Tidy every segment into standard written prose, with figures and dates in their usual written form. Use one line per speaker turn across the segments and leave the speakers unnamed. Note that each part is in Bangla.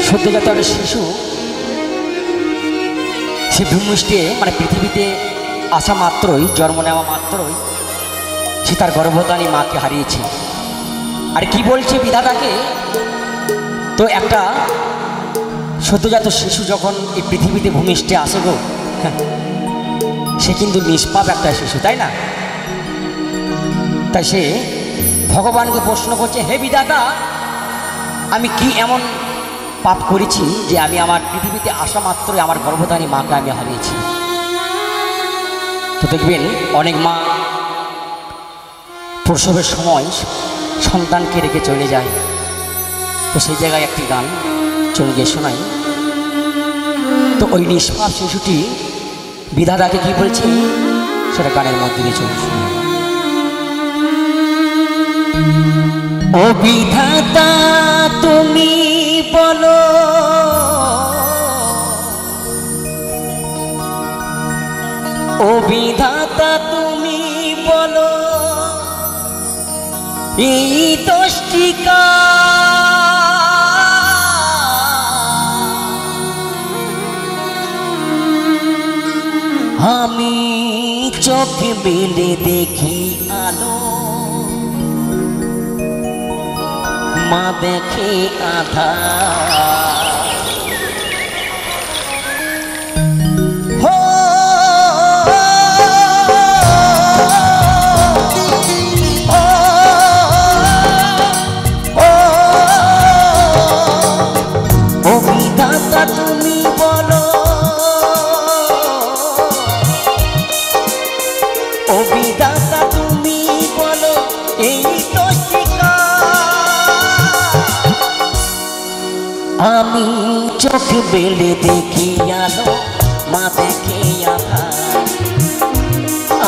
সদ্যজাত একটা শিশু সে ভূমিষ্ঠে মানে পৃথিবীতে আসা মাত্রই, জন্ম নেওয়া মাত্রই সে তার গর্ভধারী মাকে হারিয়েছে। আর কি বলছে বিধাতাকে, তো একটা সদ্যজাত শিশু যখন এই পৃথিবীতে ভূমিষ্ঠে আসে গো, সে কিন্তু নিষ্পাপ একটা শিশু, তাই না? তাই সে ভগবানকে প্রশ্ন করছে, হে বিধাতা, আমি কি এমন পাপ করেছি যে আমি আমার পৃথিবীতে আসা মাত্রই আমার গর্ভধারী মাকে আমি হারিয়েছি? তো দেখবেন অনেক মা প্রসবের সময় সন্তানকে রেখে চলে যায়। তো সেই জায়গায় একটি গান চলে গিয়ে শোনাই। তো ওই নিষ্পাপ শিশুটি বিধাতাকে কি বলছে সেটা গানের মধ্যে দিয়ে চলে শুনে। ও বিধাতা তুমি বলো, ও বিধাতা তুমি বলো, এই দোষটিকা আমি চোখ মেলে দেখি আলো, মা দেখে আধার। তুমি বলো, ও বিধাতা তুমি বলো, এই দোষিকা আমি চোখ বেলে দেখি আলো, মা দেখে আধার।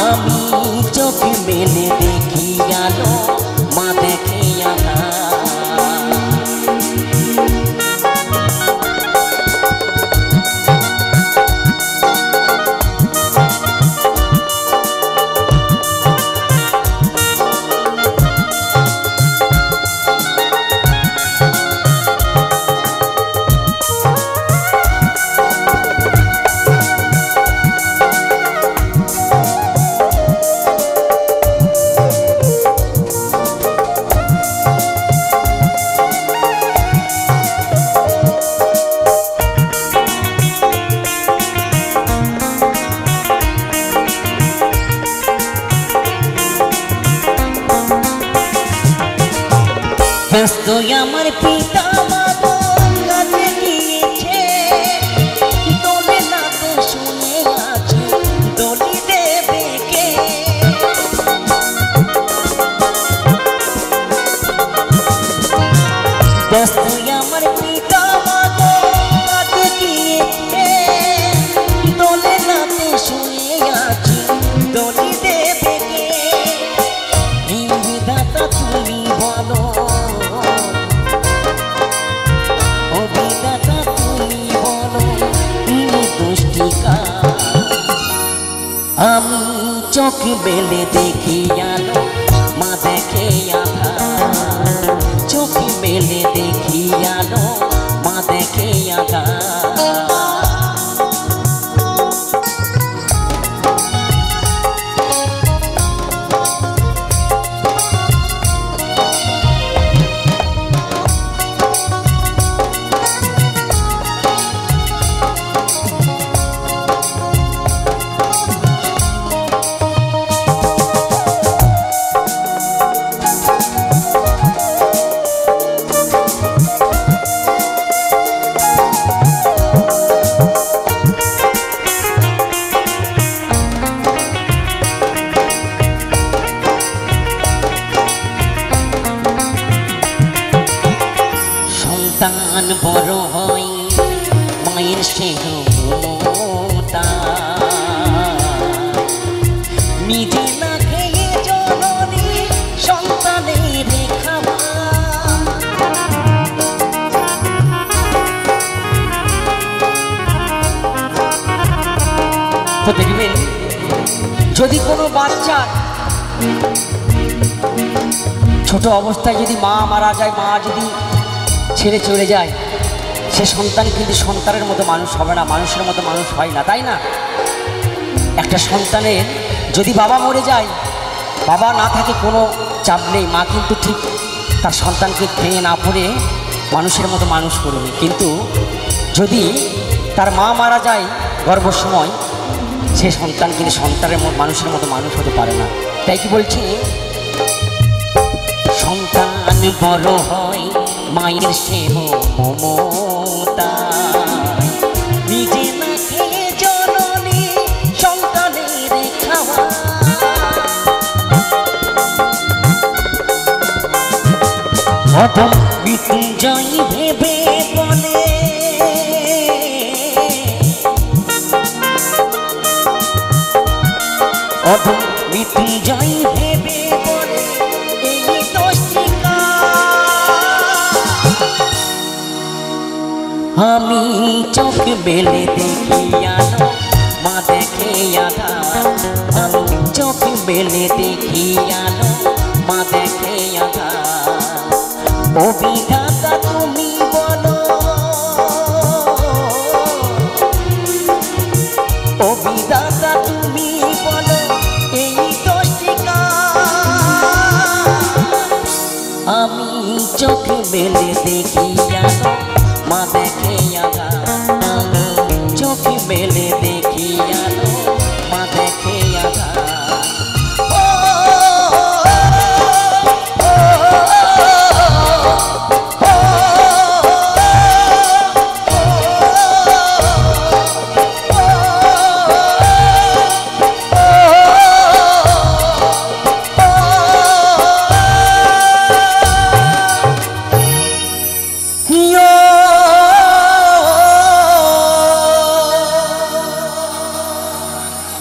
আমি চোখ বেলে দেখি আলো, মা দেখে আধার। ব্যস্ত আমার পিতা মাগো কাছে গিয়েছে, দোলে নাতে শুনে আছি দলি দেবে কে? ব্যস্ত আমার পিতা মাগো কাছে গিয়েছে, দোলে নাতে শুনে আছি দলি দেবে কে? এই বিধাতা তুমি বলো, আমি চোখ বেলে দেখি আলো, মা দেখে আধার। চোখ বেলে দেখি আলো, মা দেখে আধার। সন্তান বড় হয় মায়ের স্নেহ মমতা, নিজে না খেয়ে জননী সন্তানের খাওয়া। তো দেখবেন যদি কোনো বাচ্চা ছোট অবস্থায় যদি মা মারা যায়, মা যদি ছেড়ে চলে যায়, সে সন্তান কিন্তু সন্তানের মতো মানুষ হবে না, মানুষের মতো মানুষ হয় না, তাই না? একটা সন্তানের যদি বাবা মরে যায়, বাবা না থাকে কোনো চাপ নেই, মা কিন্তু ঠিক তার সন্তানকে ভেঙে না পড়ে মানুষের মতো মানুষ করবে। কিন্তু যদি তার মা মারা যায় গর্ভের সময়, সে সন্তান কিন্তু সন্তানের মানুষের মতো মানুষ হতে পারে না। তাই কি বলছি, সন্তান বড় হয় মায়ের স্নেহ মমতা, নিজে না খেয়ে জননী সন্তানের খাওয়া। অধম মৃত্যুঞ্জয় ভেবে বলে, অধম মৃত্যুঞ্জয় ভেবে বলে এই দোষটি কার? আমি চোখ বেলে দেখি আলো, মা দেখে আধার। আমি চোখ বেলে দেখি আলো, মা দেখে আধার। ও বিধাতা তুমি বলো, ও বিধাতা তুমি বলো এই দোষটি কার? আমি চোখ বেলে দেখি আলো, মা দেখে